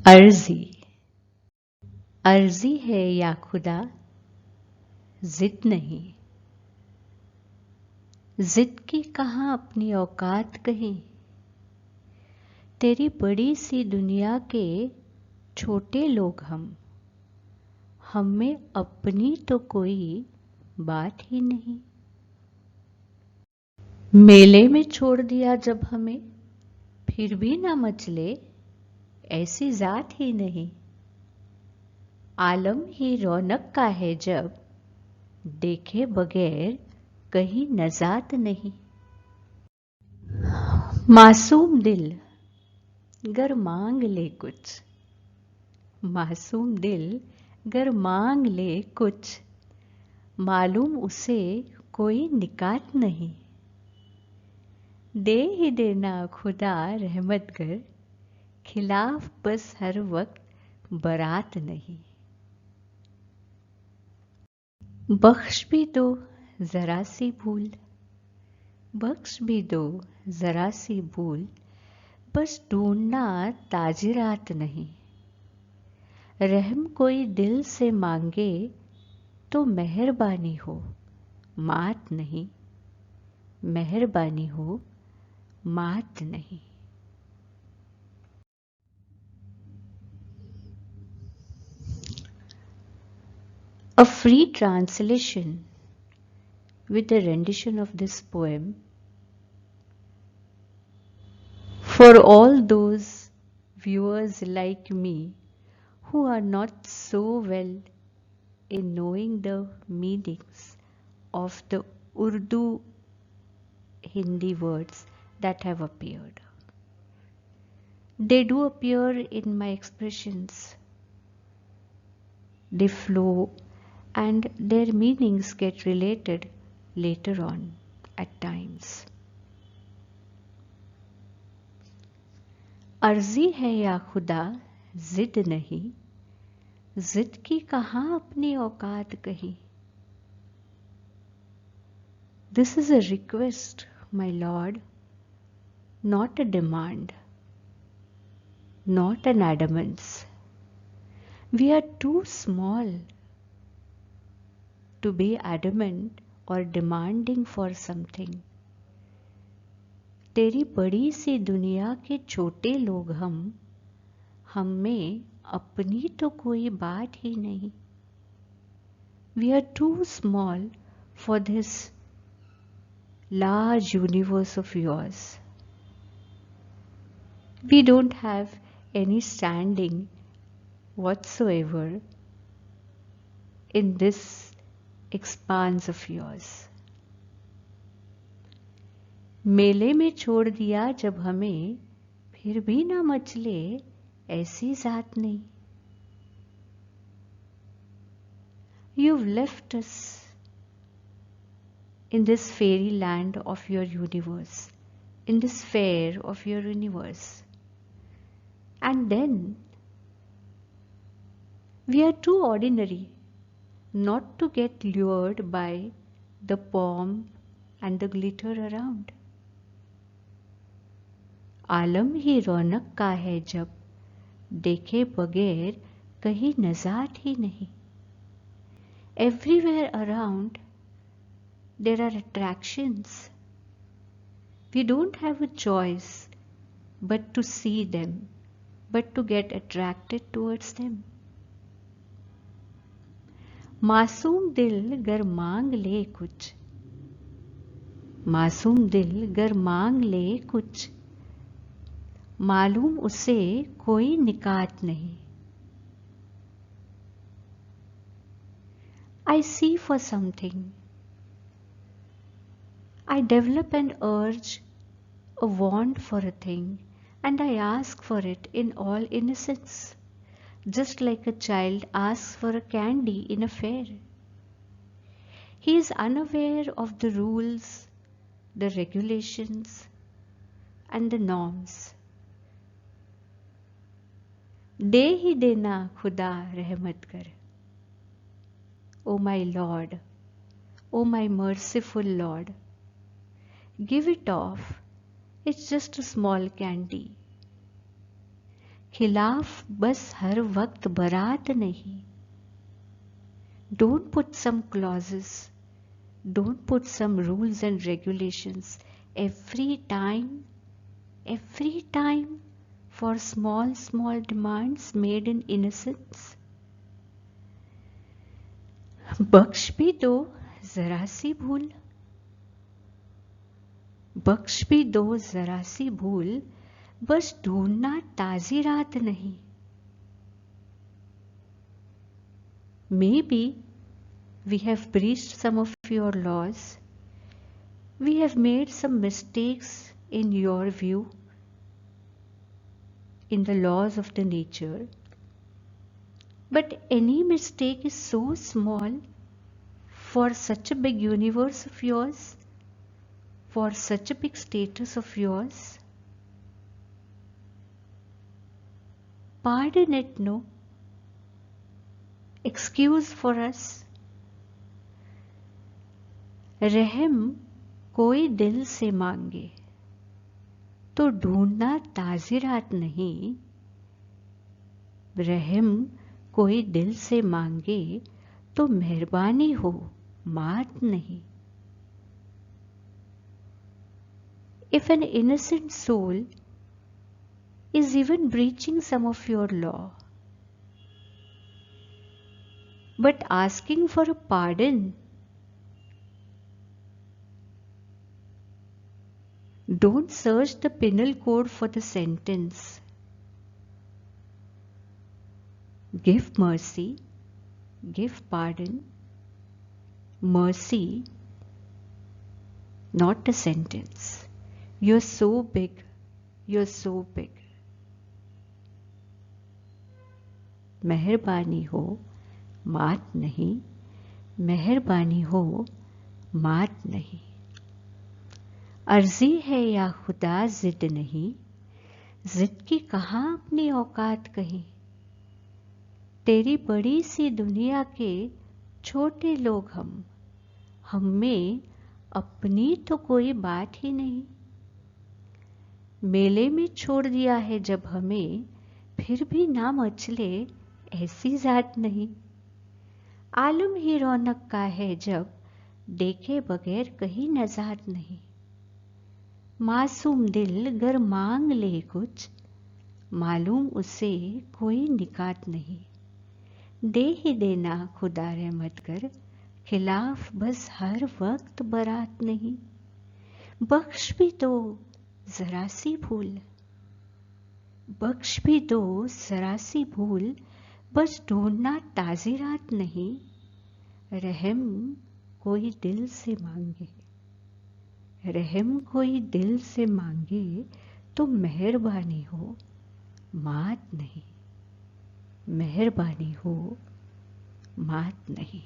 अर्जी अर्जी है या खुदा, जिद नहीं। जिद की कहाँ अपनी औकात कहीं। तेरी बड़ी सी दुनिया के छोटे लोग हम में अपनी तो कोई बात ही नहीं। मेले में छोड़ दिया जब हमें, फिर भी ना मचले, ऐसी जात ही नहीं। आलम ही रौनक का है जब, देखे बगैर कहीं नजात नहीं। मासूम दिल गर मांग ले कुछ, मासूम दिल गर मांग ले कुछ, मालूम उसे कोई निकात नहीं। दे ही देना खुदा रहमत कर, खिलाफ बस हर वक्त बरात नहीं। बख्श भी दो जरा सी भूल, बख्श भी दो जरा सी भूल, बस ढूंढना ताजिरात नहीं। रहम कोई दिल से मांगे तो मेहरबानी हो, मात नहीं। मेहरबानी हो, मात नहीं। A free translation with a rendition of this poem for all those viewers like me who are not so well in knowing the meanings of the Urdu Hindi words that have appeared. They do appear in my expressions. They flow and their meanings get related later on at times. अर्जी है या खुदा, जिद नहीं। जिद की कहाँ अपनी औकात कहीं। This is a request, my lord, not a demand, not an adamance. We are too small to be adamant or demanding for something. तेरी बड़ी सी दुनिया के छोटे लोग हम में अपनी तो कोई बात ही नहीं। We are too small for this large universe of yours. We don't have any standing whatsoever in this expanse of yours. मेले में छोड़ दिया जब हमें, फिर भी ना मचले, ऐसी जात नहीं। You've left us in this fairy land of your universe, in this fair of your universe. And then we are too ordinary not to get lured by the pomp and the glitter around. आलम ही रौनक का है जब, देखे बगैर कहीं नजात ही नहीं। Everywhere around there are attractions. We don't have a choice but to see them, but to get attracted towards them. मासूम दिल गर मांग ले कुछ, मासूम दिल गर मांग ले कुछ, मालूम उसे कोई निकात नहीं। I see for something. I develop an urge, a want for a thing, and I ask for it in all innocence, just like a child asks for a candy in a fair. He is unaware of the rules, the regulations, and the norms. दे ही देना खुदा रहमत कर. O my Lord, O my merciful Lord, give it off. It's just a small candy. खिलाफ बस हर वक्त बारात नहीं। Don't put some clauses, don't put some rules and regulations every time for small demands made in innocence. बख्श भी दो जरा सी भूल, बख्श भी दो जरा सी भूल, बस ढूंढना ताजी रात नहीं। Maybe we have breached some of your laws. We have made some mistakes in your view, in the laws of the nature. But any mistake is so small for such a big universe of yours, for such a big status of yours. Pardon it, no. Excuse for us. रहम कोई दिल से मांगे तो ढूंढना ताजी रात नहीं। रहम कोई दिल से मांगे तो मेहरबानी हो मात नहीं। If an innocent soul is even breaching some of your law, but asking for a pardon, don't search the penal code for the sentence. Give mercy, give pardon, mercy, not a sentence. You're so big, you're so big. मेहरबानी हो मात नहीं, मेहरबानी हो मात नहीं। अर्जी है या खुदा जिद नहीं, जिद की कहाँ अपनी औकात कहीं। तेरी बड़ी सी दुनिया के छोटे लोग हम में अपनी तो कोई बात ही नहीं। मेले में छोड़ दिया है जब हमें, फिर भी ना मचले ऐसी जात नहीं। आलम ही रौनक का है जब देखे बगैर कहीं नजात नहीं। मासूम दिल गर मांग ले कुछ, मालूम उसे कोई निकात नहीं। दे ही देना खुदा रहमत कर, खिलाफ बस हर वक्त बारात नहीं। बख्श भी दो जरा सी भूल, बख्श भी दो जरा सी भूल, बस ढूंढना ताजी रात नहीं। रहम कोई दिल से मांगे, रहम कोई दिल से मांगे तो मेहरबानी हो मात नहीं, मेहरबानी हो मात नहीं।